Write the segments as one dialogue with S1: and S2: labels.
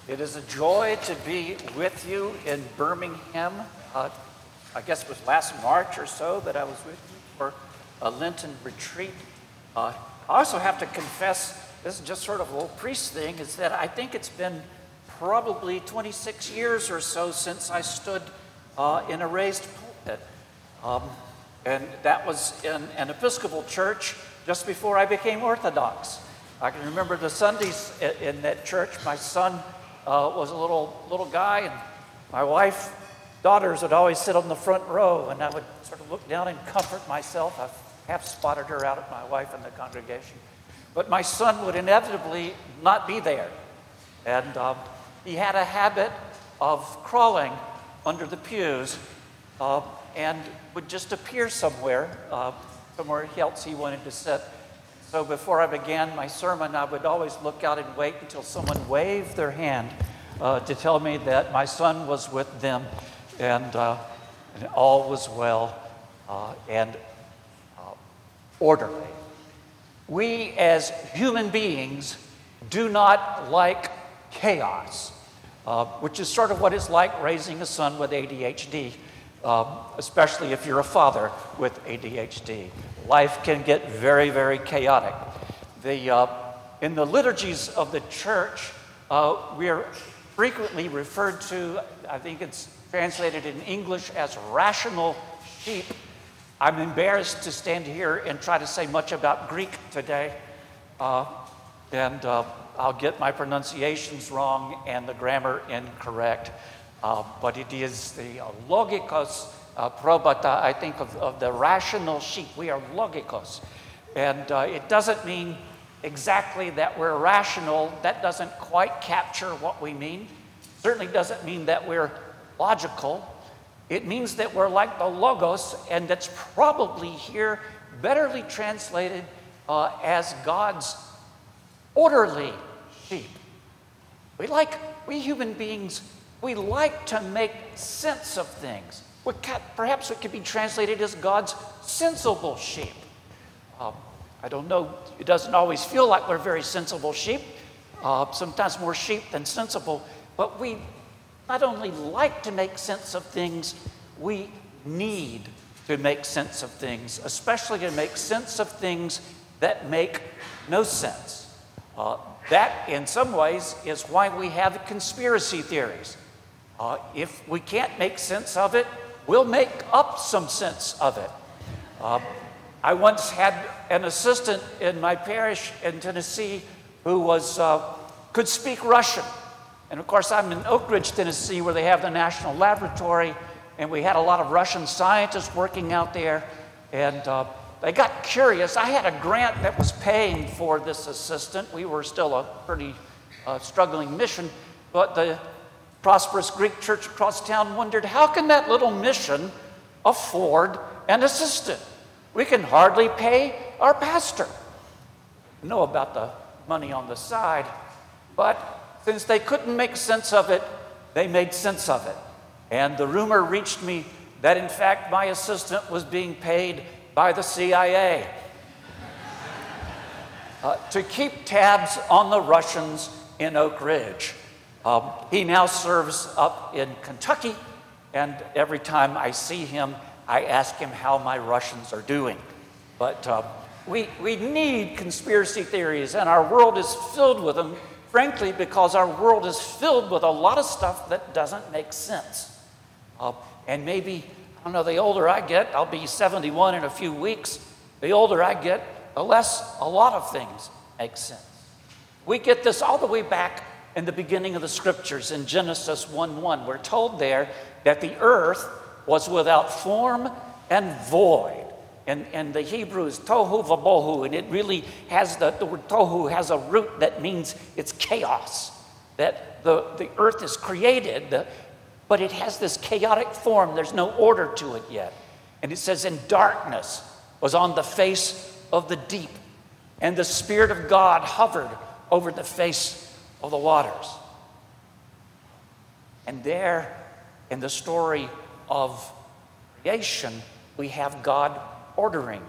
S1: It is a joy to be with you in Birmingham. I guess it was last March or so that I was with you for a Lenten retreat. I also have to confess, this is just sort of a little priest thing, is that I think it's been probably 26 years or so since I stood in a raised pulpit. And that was in an Episcopal church just before I became Orthodox. I can remember the Sundays in that church. My son was a little guy, and my wife, daughters would always sit on the front row, and I would sort of look down and comfort myself. I've half spotted her out at my wife in the congregation. But my son would inevitably not be there. And he had a habit of crawling under the pews and would just appear somewhere else he wanted to sit. So before I began my sermon, I would always look out and wait until someone waved their hand to tell me that my son was with them and all was well and orderly. We as human beings do not like chaos, which is sort of what it's like raising a son with ADHD, especially if you're a father with ADHD. Life can get very, very chaotic. In the liturgies of the church, we are frequently referred to, I think it's translated in English as rational sheep. I'm embarrassed to stand here and try to say much about Greek today, and I'll get my pronunciations wrong and the grammar incorrect, but it is the logikos probata, I think, of the rational sheep. We are logikos, and it doesn't mean exactly that we're rational. That doesn't quite capture what we mean. Certainly doesn't mean that we're logical. It means that we're like the logos, and that's probably here betterly translated as God's orderly sheep. We human beings, we like to make sense of things. Perhaps it could be translated as God's sensible sheep. I don't know, it doesn't always feel like we're very sensible sheep. Sometimes more sheep than sensible, but we not only like to make sense of things, we need to make sense of things, especially to make sense of things that make no sense. That, in some ways, is why we have conspiracy theories. If we can't make sense of it, we'll make up some sense of it. I once had an assistant in my parish in Tennessee who could speak Russian. And of course, I'm in Oak Ridge, Tennessee, where they have the National Laboratory, and we had a lot of Russian scientists working out there, and they got curious. I had a grant that was paying for this assistant. We were still a pretty struggling mission, but the prosperous Greek church across town wondered, how can that little mission afford an assistant? We can hardly pay our pastor. I know about the money on the side, but since they couldn't make sense of it, they made sense of it. And the rumor reached me that, in fact, my assistant was being paid by the CIA to keep tabs on the Russians in Oak Ridge. He now serves up in Kentucky, and every time I see him, I ask him how my Russians are doing. But we need conspiracy theories, and our world is filled with them, frankly, because our world is filled with a lot of stuff that doesn't make sense. And maybe, I don't know, the older I get, I'll be 71 in a few weeks, the older I get, the less a lot of things make sense. We get this all the way back in the beginning of the scriptures in Genesis 1:1. We're told there that the earth was without form and void. And the Hebrew is tohu vabohu, and it really has the word tohu has a root that means it's chaos, that the earth is created, but it has this chaotic form. There's no order to it yet. And it says, and darkness was on the face of the deep, and the Spirit of God hovered over the face of the waters. And there, in the story of creation, we have God ordering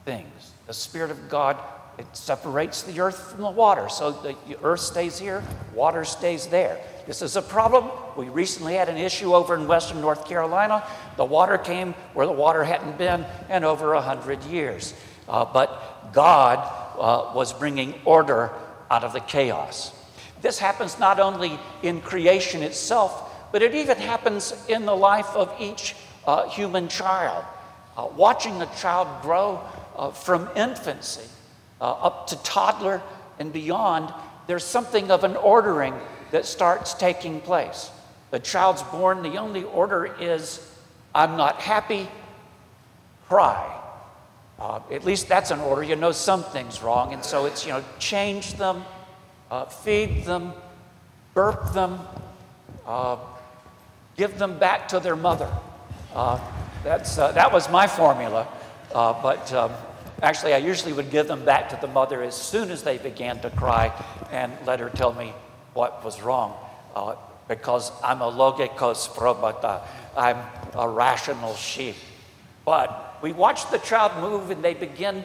S1: things. The Spirit of God It separates the earth from the water. So the earth stays here, water stays there. This is a problem. We recently had an issue over in western North Carolina. The water came where the water hadn't been in over 100 years. But God was bringing order out of the chaos. This happens not only in creation itself, but it even happens in the life of each human child. Watching a child grow from infancy up to toddler and beyond, there's something of an ordering that starts taking place. The child's born, the only order is, I'm not happy, cry. At least that's an order. You know something's wrong. And so it's, change them, feed them, burp them, give them back to their mother. That was my formula. But actually, I usually would give them back to the mother as soon as they began to cry and let her tell me what was wrong. Because I'm a logikos probata. I'm a rational sheep. But we watch the child move, and they begin,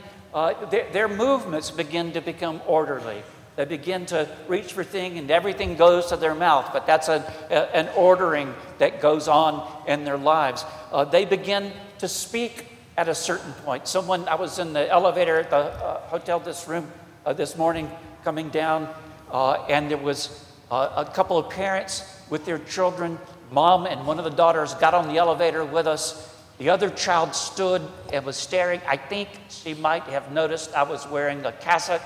S1: their movements begin to become orderly. They begin to reach for things, and everything goes to their mouth. But that's an ordering that goes on in their lives. They begin to speak at a certain point. I was in the elevator at the hotel this morning coming down, and there was a couple of parents with their children. Mom and one of the daughters got on the elevator with us. The other child stood and was staring. I think she might have noticed I was wearing a cassock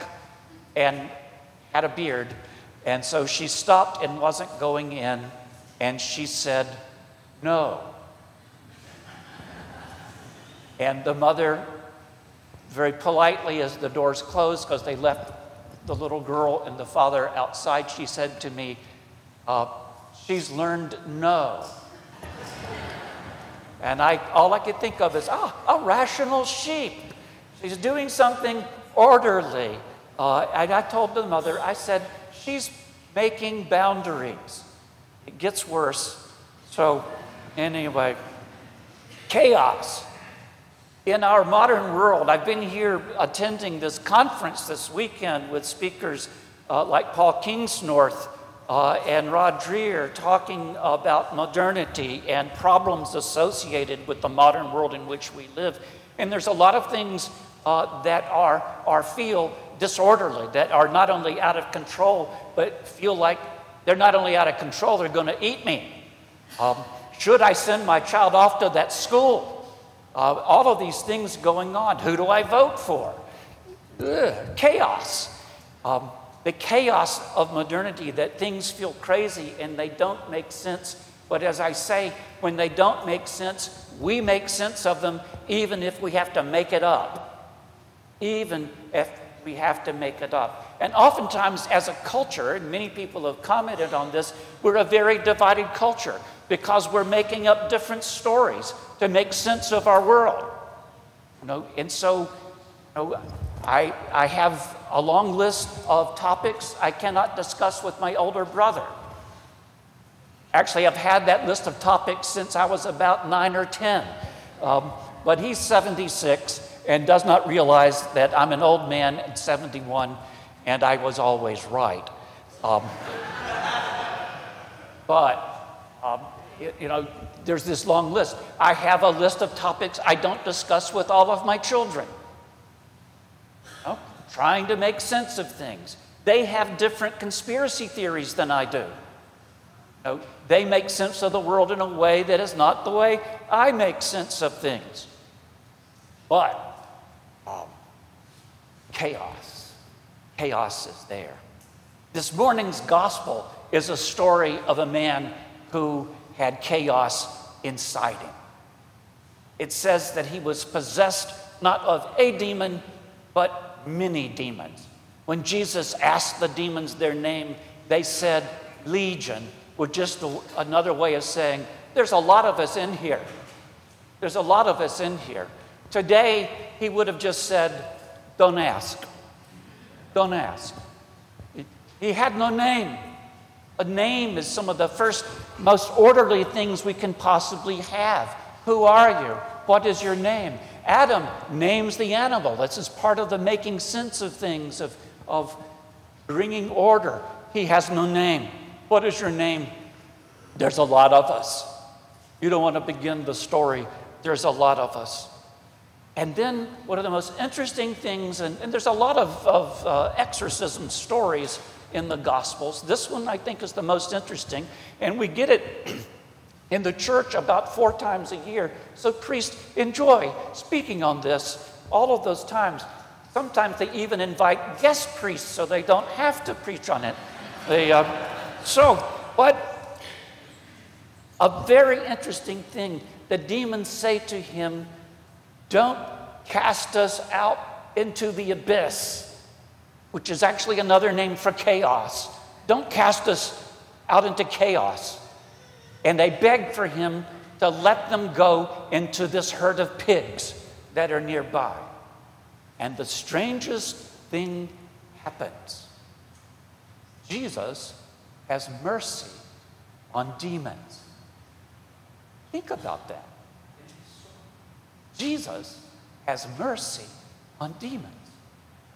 S1: and had a beard. And so she stopped and wasn't going in. And she said, no. And the mother, very politely, as the doors closed, because they left the little girl and the father outside, she said to me, she's learned no. And all I could think of is, a rational sheep. She's doing something orderly. And I told the mother, I said, she's making boundaries. It gets worse. So anyway, chaos. In our modern world, I've been here attending this conference this weekend with speakers like Paul Kingsnorth and Rod Dreher, talking about modernity and problems associated with the modern world in which we live. And there's a lot of things that feel disorderly, that are not only out of control, but feel like they're not only out of control, they're going to eat me. Should I send my child off to that school? All of these things going on. Who do I vote for? Chaos. The chaos of modernity, that things feel crazy and they don't make sense. But as I say, when they don't make sense, we make sense of them, even if we have to make it up. Even if we have to make it up. And oftentimes as a culture, and many people have commented on this, we're a very divided culture because we're making up different stories to make sense of our world. And so I have a long list of topics I cannot discuss with my older brother. Actually, I've had that list of topics since I was about 9 or 10. But he's 76 and does not realize that I'm an old man at 71 and I was always right. There's this long list. I have a list of topics I don't discuss with all of my children. Trying to make sense of things. They have different conspiracy theories than I do. They make sense of the world in a way that is not the way I make sense of things. But chaos. Chaos is there. This morning's gospel is a story of a man who had chaos inside him. It says that he was possessed not of a demon, but many demons. When Jesus asked the demons their name, they said legion, which just another way of saying, there's a lot of us in here. There's a lot of us in here. Today, he would have just said, don't ask. Don't ask. He had no name. A name is some of the first, most orderly things we can possibly have. Who are you? What is your name? Adam names the animal. This is part of the making sense of things, of bringing order. He has no name. What is your name? There's a lot of us. You don't want to begin the story. There's a lot of us. And then one of the most interesting things, and there's a lot of exorcism stories in the Gospels. This one I think is the most interesting, and we get it in the church about 4 times a year. So priests enjoy speaking on this all of those times. Sometimes they even invite guest priests so they don't have to preach on it. But a very interesting thing, the demons say to him, don't cast us out into the abyss, which is actually another name for chaos. Don't cast us out into chaos. And they beg for him to let them go into this herd of pigs that are nearby. And the strangest thing happens. Jesus has mercy on demons. Think about that. Jesus has mercy on demons.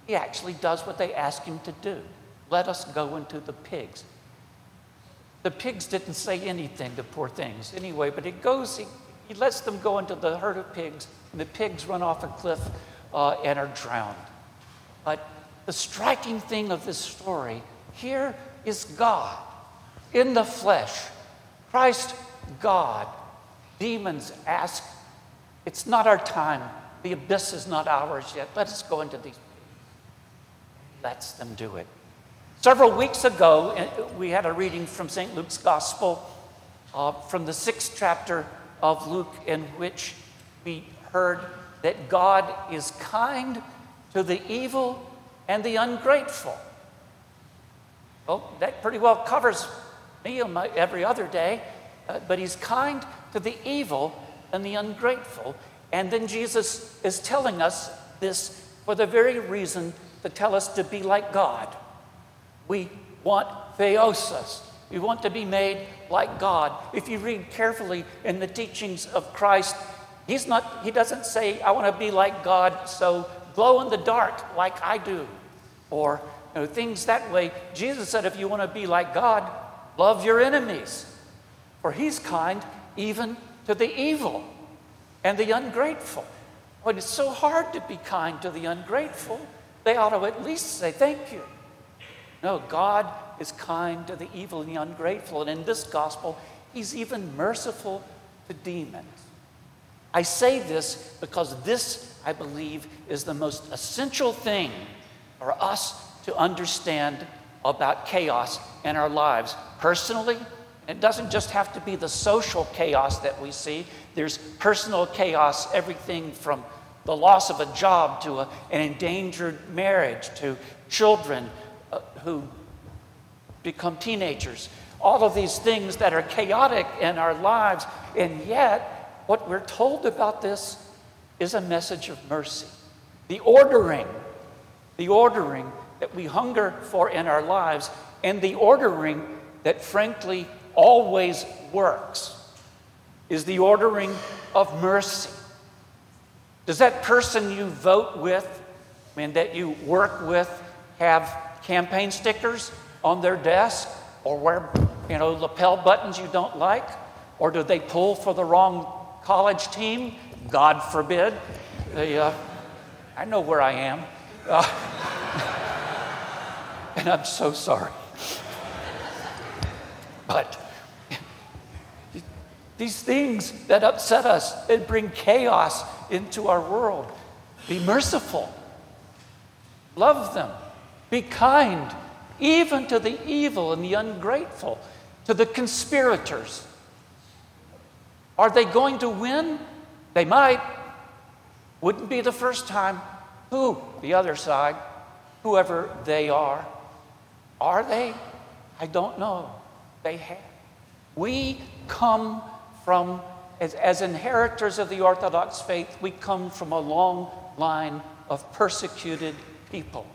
S1: He actually does what they ask him to do. Let us go into the pigs. The pigs didn't say anything, the poor things, anyway, but he lets them go into the herd of pigs, and the pigs run off a cliff and are drowned. But the striking thing of this story, here is God in the flesh. Christ, God. Demons ask, it's not our time. The abyss is not ours yet. Let us go into these pigs. He lets them do it. Several weeks ago, we had a reading from St. Luke's Gospel from the 6th chapter of Luke, in which we heard that God is kind to the evil and the ungrateful. Well, that pretty well covers me on every other day, but he's kind to the evil and the ungrateful. And then Jesus is telling us this for the very reason to tell us to be like God. We want theosis. We want to be made like God. If you read carefully in the teachings of Christ, he doesn't say, I want to be like God, so glow in the dark like I do, or things that way. Jesus said, if you want to be like God, love your enemies, for he's kind even to the evil and the ungrateful. When it's so hard to be kind to the ungrateful, they ought to at least say thank you. No, God is kind to the evil and the ungrateful, and in this gospel, he's even merciful to demons. I say this because this, I believe, is the most essential thing for us to understand about chaos in our lives. Personally, it doesn't just have to be the social chaos that we see. There's personal chaos, everything from the loss of a job to an endangered marriage to children who become teenagers. All of these things that are chaotic in our lives, and yet what we're told about this is a message of mercy. The ordering that we hunger for in our lives, and the ordering that frankly always works, is the ordering of mercy. Does that person you vote with and that you work with have campaign stickers on their desk, or wear lapel buttons you don't like? Or do they pull for the wrong college team? God forbid. I know where I am. And I'm so sorry. But these things that upset us and bring chaos into our world, be merciful. Love them. Be kind, even to the evil and the ungrateful, to the conspirators. Are they going to win? They might. Wouldn't be the first time. Who? The other side. Whoever they are. Are they? I don't know. They have. We come from, as inheritors of the Orthodox faith, we come from a long line of persecuted people.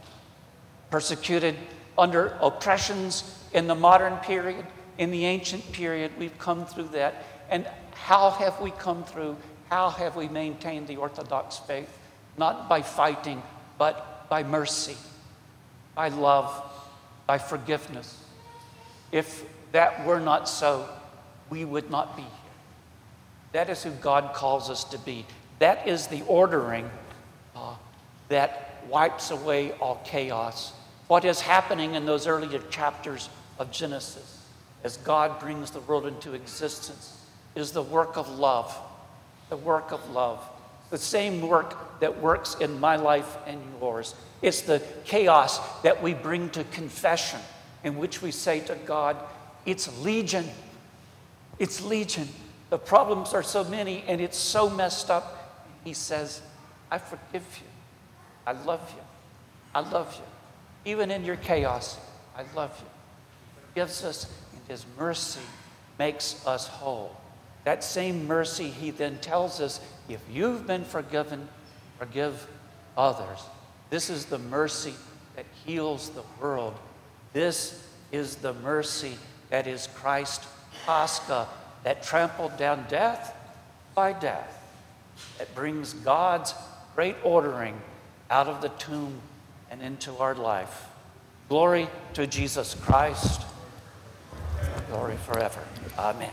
S1: Persecuted under oppressions in the modern period, in the ancient period. We've come through that. And how have we come through? How have we maintained the Orthodox faith? Not by fighting, but by mercy, by love, by forgiveness. If that were not so, we would not be here. That is who God calls us to be. That is the ordering that wipes away all chaos. What is happening in those earlier chapters of Genesis as God brings the world into existence is the work of love. The work of love. The same work that works in my life and yours. It's the chaos that we bring to confession, in which we say to God, it's legion. It's legion. The problems are so many and it's so messed up. He says, I forgive you. I love you. I love you. Even in your chaos, I love you. He forgives us, and his mercy makes us whole. That same mercy, he then tells us, if you've been forgiven, forgive others. This is the mercy that heals the world. This is the mercy that is Christ's Pascha, that trampled down death by death, that brings God's great ordering out of the tomb and into our life. Glory to Jesus Christ. Glory forever. Amen.